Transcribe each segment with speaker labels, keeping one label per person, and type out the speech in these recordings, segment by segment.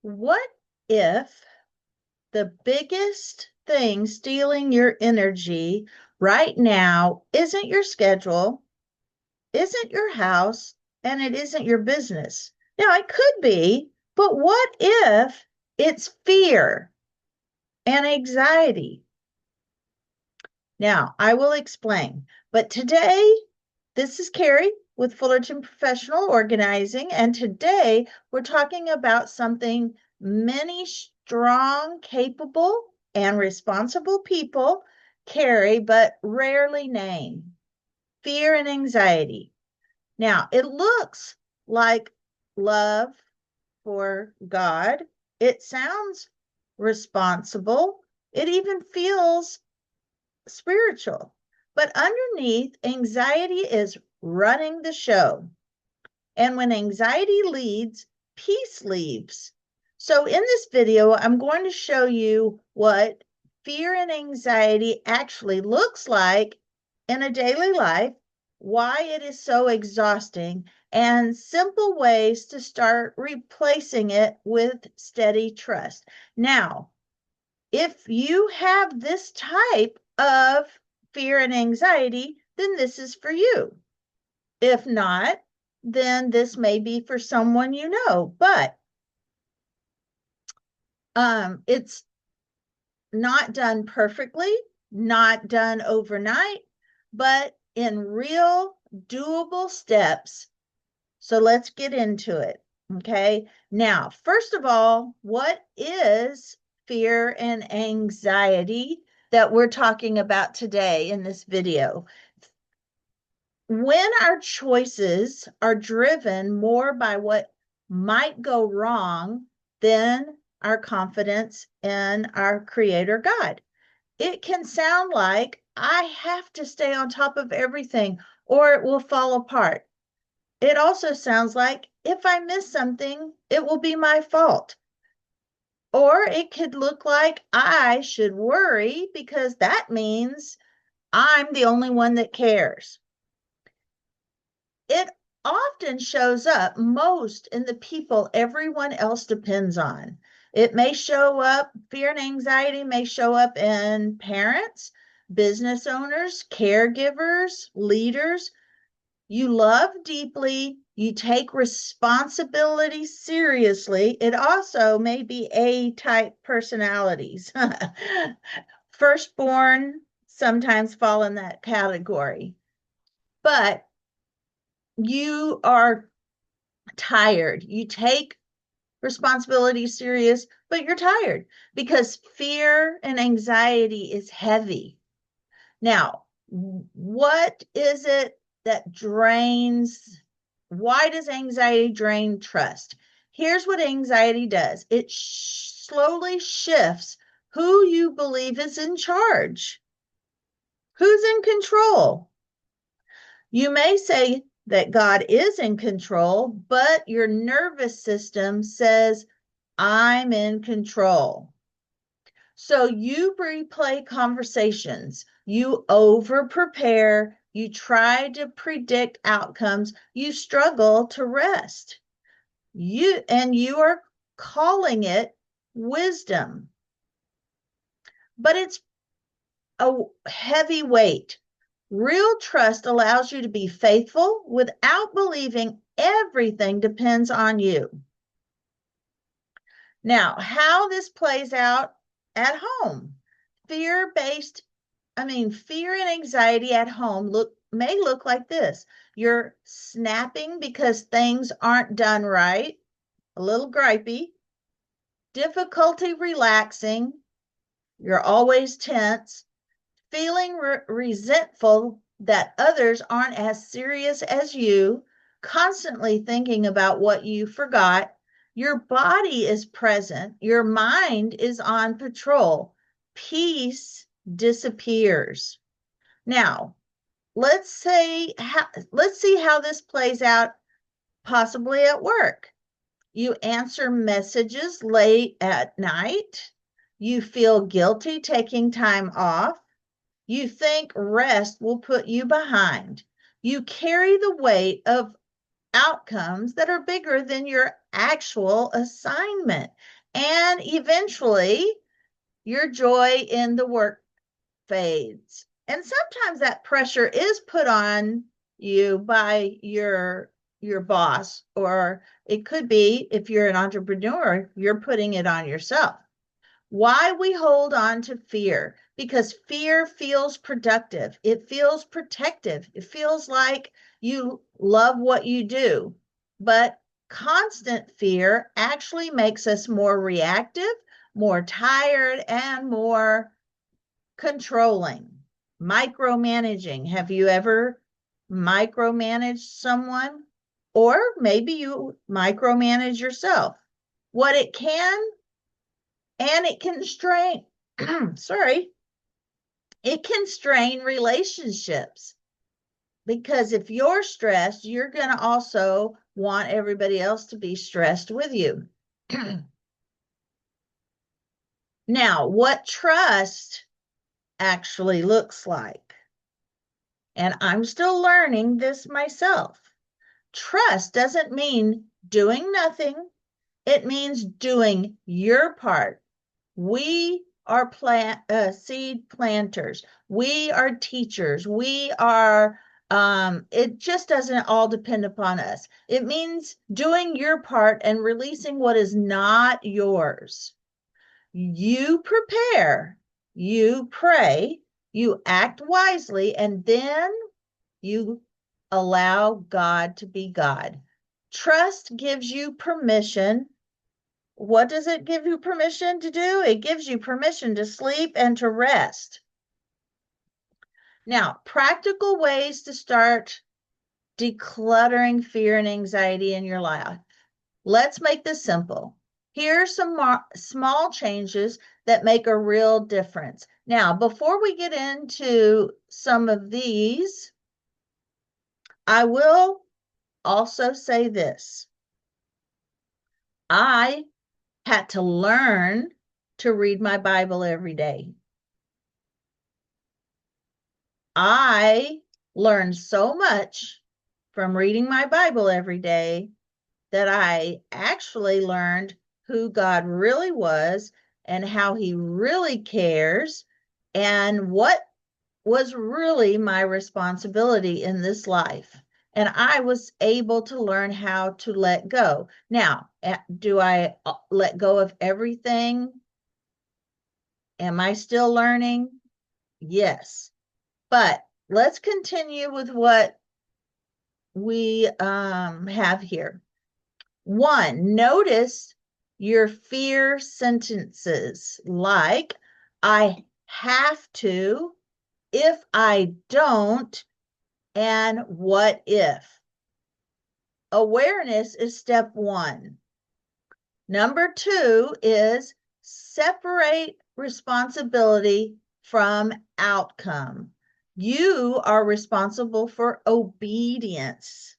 Speaker 1: What if the biggest thing stealing your energy right now isn't your schedule, isn't your house, and it isn't your business? Now, it could be, but what if it's fear and anxiety? Now, I will explain. But today, this is Carrie with Fullerton Professional Organizing, and today we're talking about something many strong, capable, and responsible people carry but rarely name: fear and anxiety. Now, it looks like love for God. It sounds responsible. It even feels spiritual. But underneath, anxiety is running the show. And when anxiety leads, peace leaves. So in this video, I'm going to show you what fear and anxiety actually looks like in a daily life, why it is so exhausting, and simple ways to start replacing it with steady trust. Now, if you have this type of fear and anxiety, then this is for you. If not, then this may be for someone you know, but it's not done perfectly, not done overnight, but in real doable steps. So let's get into it. Okay. Now, first of all, what is fear and anxiety that we're talking about today in this video? When our choices are driven more by what might go wrong than our confidence in our Creator God, it can sound like I have to stay on top of everything or it will fall apart. It also sounds like if I miss something, it will be my fault. Or it could look like I should worry because that means I'm the only one that cares. It often shows up most in the people everyone else depends on. It may show up, fear and anxiety may show up in parents, business owners, caregivers, leaders you love deeply, you take responsibility seriously. It also may be A-type personalities. Firstborn sometimes fall in that category. But you are tired. You take responsibility serious, but you're tired because fear and anxiety is heavy. Now, what is it that drains? Why does anxiety drain trust? Here's what anxiety does: it slowly shifts who you believe is in charge, who's in control. You may say that God is in control, but your nervous system says, I'm in control. So you replay conversations, you over prepare, you try to predict outcomes, you struggle to rest. You are calling it wisdom, but it's a heavy weight. Real trust allows you to be faithful without believing everything depends on you. Now, how this plays out at home. Fear-based fear and anxiety at home may look like this. You're snapping because things aren't done right, a little gripey, difficulty relaxing, you're always tense, feeling resentful that others aren't as serious as you, constantly thinking about what you forgot. Your body is present, your mind is on patrol. Peace disappears. Now, let's see how this plays out possibly at work. You answer messages late at night. You feel guilty taking time off. You think rest will put you behind. You carry the weight of outcomes that are bigger than your actual assignment. And eventually, your joy in the work fades. And sometimes that pressure is put on you by your boss, or it could be, if you're an entrepreneur, you're putting it on yourself. Why we hold on to fear? Because fear feels productive. It feels protective. It feels like you love what you do. But constant fear actually makes us more reactive, more tired, and more controlling. Micromanaging. Have you ever micromanaged someone? Or maybe you micromanage yourself. What it can, and it can strain, sorry, it can strain relationships, because if you're stressed, you're going to also want everybody else to be stressed with you. Now, what trust actually looks like, and I'm still learning this myself. Trust doesn't mean doing nothing. It means doing your part. We are seed planters. We are teachers. We are, it just doesn't all depend upon us. It means doing your part and releasing what is not yours. You prepare, you pray, you act wisely, and then you allow God to be God. Trust gives you permission. What does it give you permission to do? It gives you permission to sleep and to rest. Now, practical ways to start decluttering fear and anxiety in your life. Let's make this simple. Here are some small changes that make a real difference. Now, before we get into some of these, I will also say this. I had to learn to read my Bible every day. I learned so much from reading my Bible every day that I actually learned who God really was and how he really cares and what was really my responsibility in this life. And I was able to learn how to let go. Now, do I let go of everything? Am I still learning? Yes. But let's continue with what we have here. 1, notice your fear sentences like, I have to, if I don't, and what if. Awareness is step 1. Number 2 is separate responsibility from outcome. You are responsible for obedience,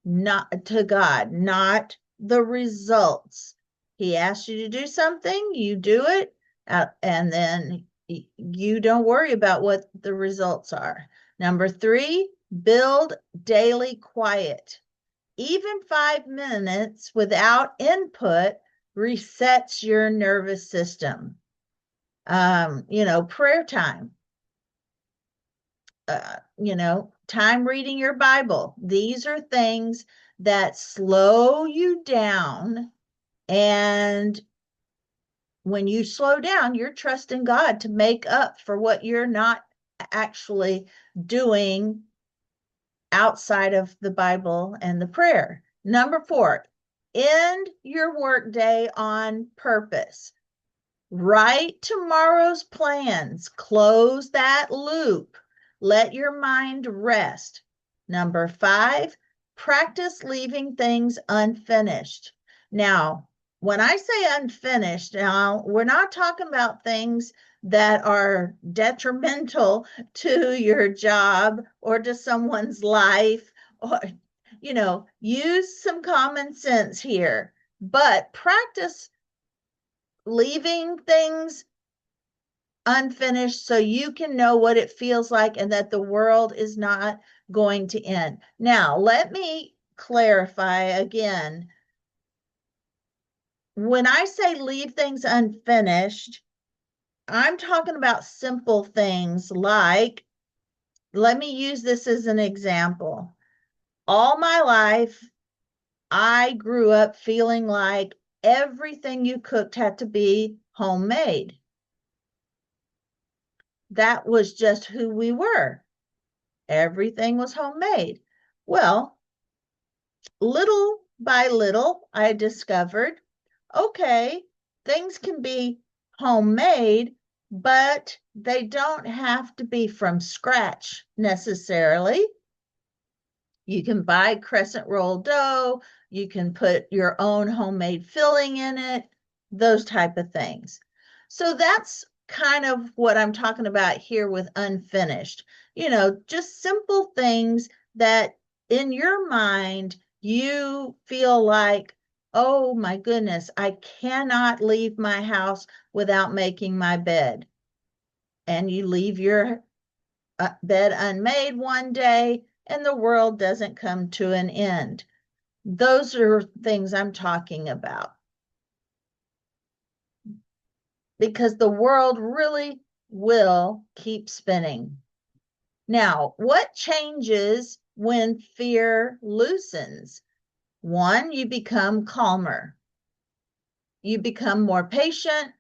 Speaker 1: not to God, not the results. He asks you to do something, you do it, and then you don't worry about what the results are. Number 3, build daily quiet. Even 5 minutes without input resets your nervous system. Prayer time, time reading your Bible. These are things that slow you down. And when you slow down, you're trusting God to make up for what you're not actually doing outside of the Bible and the prayer. Number 4, end your workday on purpose. Write tomorrow's plans. Close that loop. Let your mind rest. Number 5, practice leaving things unfinished. Now, when I say unfinished, now we're not talking about things that are detrimental to your job or to someone's life, or, use some common sense here, but practice leaving things unfinished so you can know what it feels like and that the world is not going to end. Now, let me clarify again. when I say leave things unfinished, I'm talking about simple things like, let me use this as an example. All my life, I grew up feeling like everything you cooked had to be homemade. That was just who we were. Everything was homemade. Well, little by little, I discovered, okay, things can be homemade, but they don't have to be from scratch necessarily. You can buy crescent roll dough, you can put your own homemade filling in it, those type of things. So that's kind of what I'm talking about here with unfinished. Just simple things that in your mind you feel like, oh my goodness, I cannot leave my house without making my bed. And you leave your bed unmade one day and the world doesn't come to an end. Those are things I'm talking about because the world really will keep spinning. Now, what changes when fear loosens? One, you become calmer. You become more patient,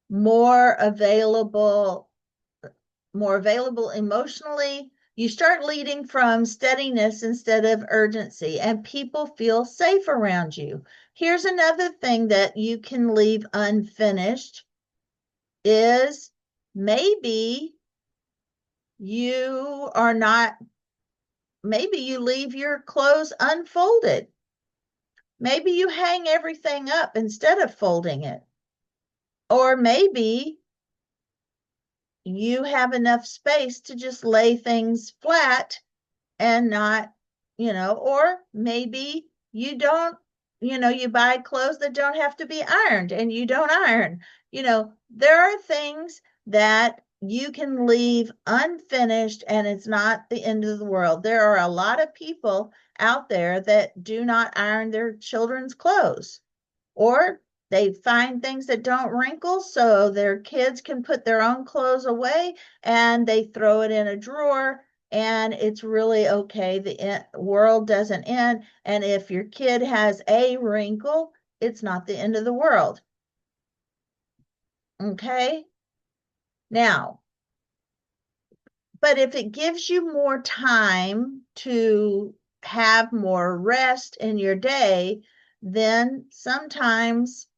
Speaker 1: more available emotionally. You start leading from steadiness instead of urgency, and people feel safe around you. Here's another thing that you can leave unfinished is maybe you are not, maybe you leave your clothes unfolded. Maybe you hang everything up instead of folding it. Or maybe you have enough space to just lay things flat and not, or maybe you don't, you buy clothes that don't have to be ironed and you don't iron. There are things that you can leave unfinished and it's not the end of the world. There are a lot of people out there that do not iron their children's clothes, or they find things that don't wrinkle so their kids can put their own clothes away and they throw it in a drawer and it's really okay. The world doesn't end. And if your kid has a wrinkle, it's not the end of the world. Okay. Now, but if it gives you more time to have more rest in your day, then sometimes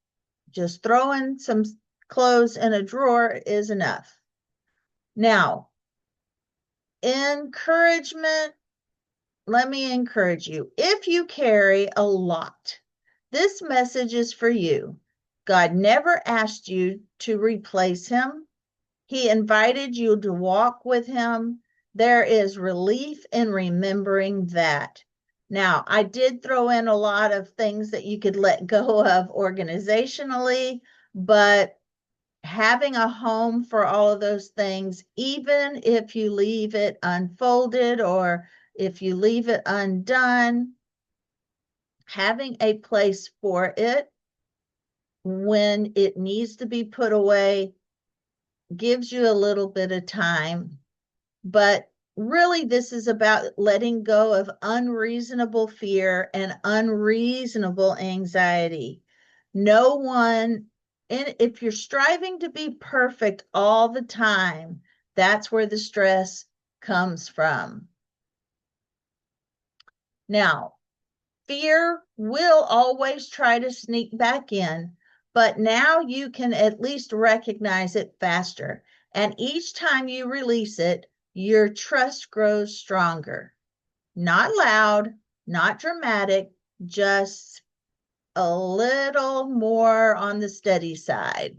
Speaker 1: just throwing some clothes in a drawer is enough. Now, encouragement, let me encourage you. If you carry a lot, this message is for you. God never asked you to replace him. He invited you to walk with him. There is relief in remembering that. Now, I did throw in a lot of things that you could let go of organizationally, but having a home for all of those things, even if you leave it unfolded or if you leave it undone, having a place for it when it needs to be put away gives you a little bit of time. But really, this is about letting go of unreasonable fear and unreasonable anxiety. No one, and if you're striving to be perfect all the time, that's where the stress comes from. Now, fear will always try to sneak back in, but now you can at least recognize it faster. And each time you release it, your trust grows stronger. Not loud, not dramatic, just a little more on the steady side.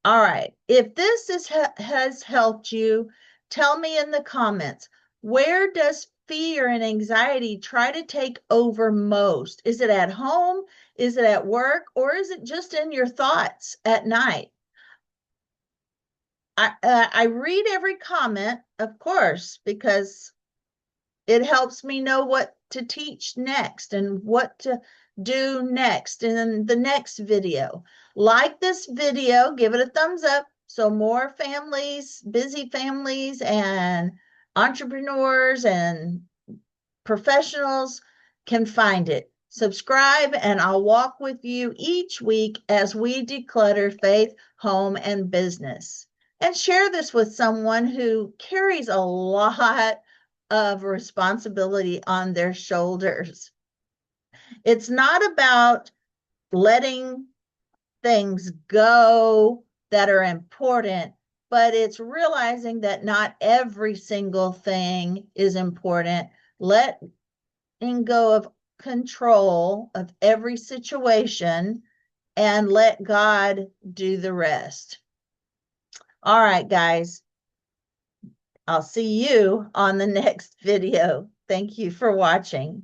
Speaker 1: All right. If this has helped you, tell me in the comments, where does fear and anxiety try to take over most? Is it at home? Is it at work? Or is it just in your thoughts at night? I read every comment, of course, because It helps me know what to teach next and what to do next in the next video. Like this video, give it a thumbs up so more families, busy families, and entrepreneurs and professionals can find it. Subscribe, and I'll walk with you each week as we declutter faith, home, and business. And share this with someone who carries a lot of responsibility on their shoulders. It's not about letting things go that are important, but it's realizing that not every single thing is important. Letting go of control of every situation and let God do the rest. All right, guys. I'll see you on the next video. Thank you for watching.